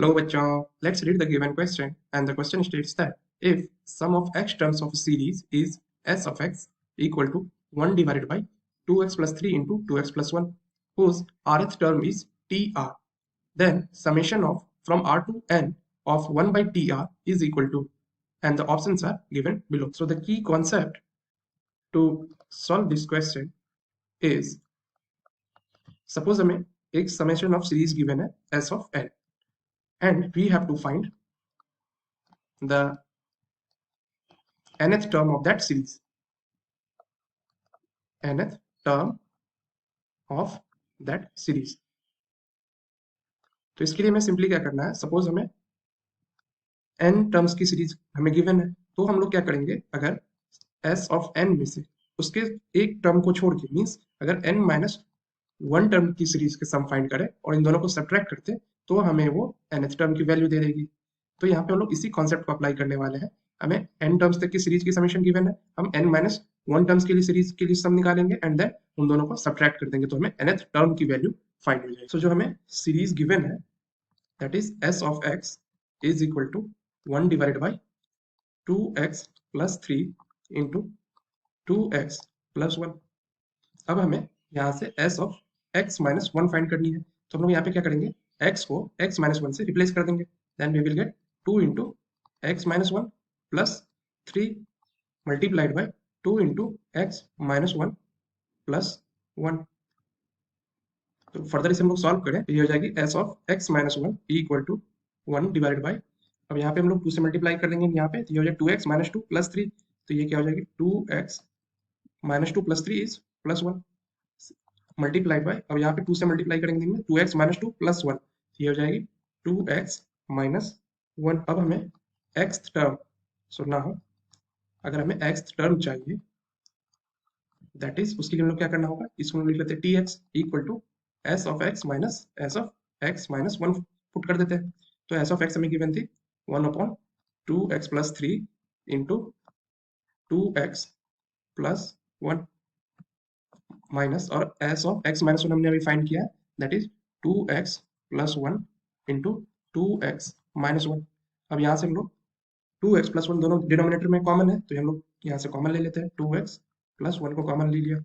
Hello bachon, let's read the given question, and the question states that if sum of x terms of a series is s of x equal to 1 divided by 2x plus 3 into 2x plus 1, whose rth term is tr, then summation of from r to n of 1 by tr is equal to, and the options are given below. So the key concept to solve this question is, suppose हमें एक summation of series given है s of n, and we have to find the nth term of that series, nth term of that series. तो इसके लिए हमें simply क्या करना है, सपोज हमें n टर्म्स की सीरीज हमें गिवन है, तो हम लोग क्या करेंगे, अगर s ऑफ n में से उसके एक टर्म को छोड़ के, मींस अगर n माइनस 1 टर्म की सीरीज के सम फाइंड करें और इन दोनों को सब्ट्रैक्ट करते तो हमें वो nth टर्म की वैल्यू दे देगी। तो यहाँ पे हम लोग इसी कॉन्सेप्ट को अप्लाई करने वाले हैं। हमें n टर्म्स तक की सीरीज की समेशन गिवन है, हम n माइनस 1 टर्म्स के लिए सीरीज के लिए सम निकालेंगे एंड देन उन दोनों को सब्ट्रैक्ट कर देंगे, तो हमें nth टर्म की वैल्यू फाइंड हो जाएगी। सो जो हमें सीरीज गिवन है, that is s of x is equal to 1 divided by 2x plus 3 into 2x plus 1। अब हमें यहाँ से s of x minus 1 find करनी है, तो हम लोग यहाँ पे क्या करेंगे, x को x माइनस 1 से रिप्लेस कर देंगे, then we will get 2 into x minus 1 plus 3 multiplied by 2 into x minus 1 plus 1। तो फर्दर इसे हम लोग सॉल्व करें तो ये हो जाएगी s of x minus 1 equal to 1 divided by, अब यहाँ पे हम लोग 2 से मल्टीप्लाई कर देंगे यहाँ पे, तो ये हो जाएगा 2x माइनस 2 प्लस 3, तो ये क्या हो जाएगी 2x minus 2 plus 3 is plus 1 multiplied by, अब यहाँ पे 2 से मल्टीप्लाई करेंगे 2x माइनस 2 प्लस 1, ये हो जाएगी 2x माइनस 1। अब हमें x टर्म सुनना हो, अगर हमें x टर्म चाहिए, दैट इज उसके लिए हम लोग क्या करना होगा, इसको हम लिख लेते हैं tx equal to s of x minus s of x minus 1 put कर देते हैं। तो s ऑफ x हमें गिवन थी 1 upon 2x plus 3 into 2x plus 1 minus, और s ऑफ x माइनस 1 हमने अभी फाइंड किया है, that is 2x plus 1 into 2x minus 1। अब यहाँ से हम लोग 2x प्लस 1 दोनों डिनोमिनेटर में कॉमन है, तो हम लोग यहाँ से कॉमन ले लेते हैं, 2x प्लस 1 को कॉमन ले लिया,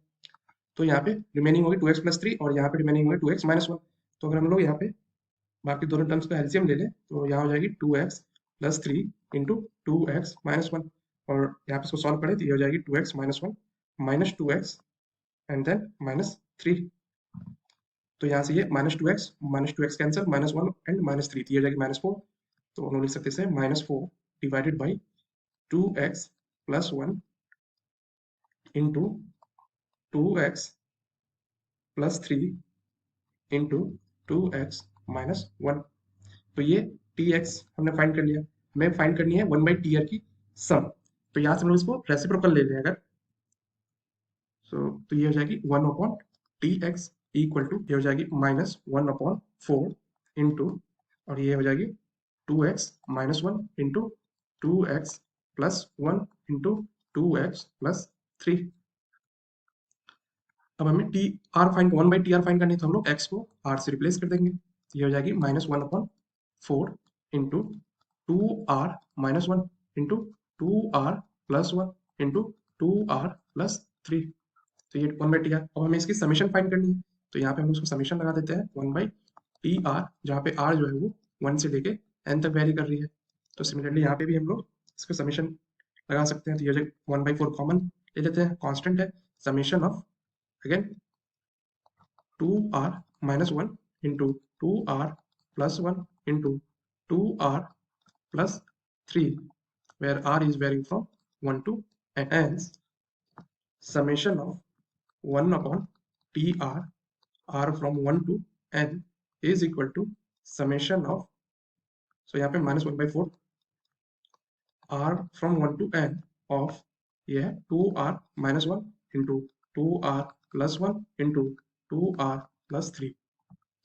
तो यहाँ पे रिमेनिंग होगी 2x प्लस 3 और यहाँ पे रिमेनिंग होगी 2x माइनस 1। तो अगर हम लोग यहाँ पे बाकी दोनों टर्म्स का एलसीएम ले लें तो यहाँ हो जाएगी 2x plus 3 into 2x minus 1, और यहाँ पे इसको सॉल्व करें तो ये हो जाएगी 2x minus 1 minus 2x and then minus 3। तो यहाँ से ये minus 2x cancel, minus 1 and minus 3, ये हो जाएगी माइनस 4। तो हम लोग लिख सकते हैं minus 4 divided by 2x plus 1 into 2x plus 3 into 2x minus 1। तो ये tx हमने फाइंड कर लिया, हमें फाइंड करनी है 1 बाई tr की सम, तो यहाँ से हम लोग इसको रेसिप्रोकल ले लें अगर, तो ये हो जाएगी 1 अपॉन tx इक्वल टू, ये हो जाएगी माइनस 1 अपॉन 4 इंटू, और ये हो जाएगी 2x minus 1 into 2x plus 1 into 2x plus 3। अब हमें T R find 1 by T R find करनी है, तो हम लोग x को r से रिप्लेस कर देंगे, तो ये हो जाएगी minus 1 upon 4 into 2r minus 1 into 2r plus 1 into 2r plus 3, तो ये 1 बाई टी आर। अब हमें इसकी समीशन फाइंड करनी है, तो यहाँ पे हम उसको समीशन लगा देते हैं 1 बाई टी आर, जहाँ पे r जो है वो 1 से लेके n तक वैरी कर रही है। तो सिमिलरली यहाँ पे भी हम लोग इसको समीशन लगा सकते हैं, तो ये हो जाएगा 1 बाई 4 कॉमन ले लेते हैं, कॉन्स्टेंट है, summation of again 2r minus 1 into 2r plus 1 into 2r plus 3, where r is varying from 1 to n, hence summation of 1 upon tr, r from 1 to n is equal to summation of, so यहाँ पे minus 1 by 4 r from 1 to n of ये है 2r minus 1 into 2r plus 1 into 2r plus 3.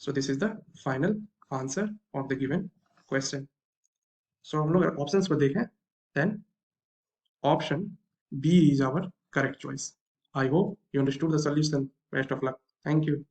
So this is the final answer of the given question. So हम लोग options को देखें, then option B is our correct choice. I hope you understood the solution. Best of luck. Thank you.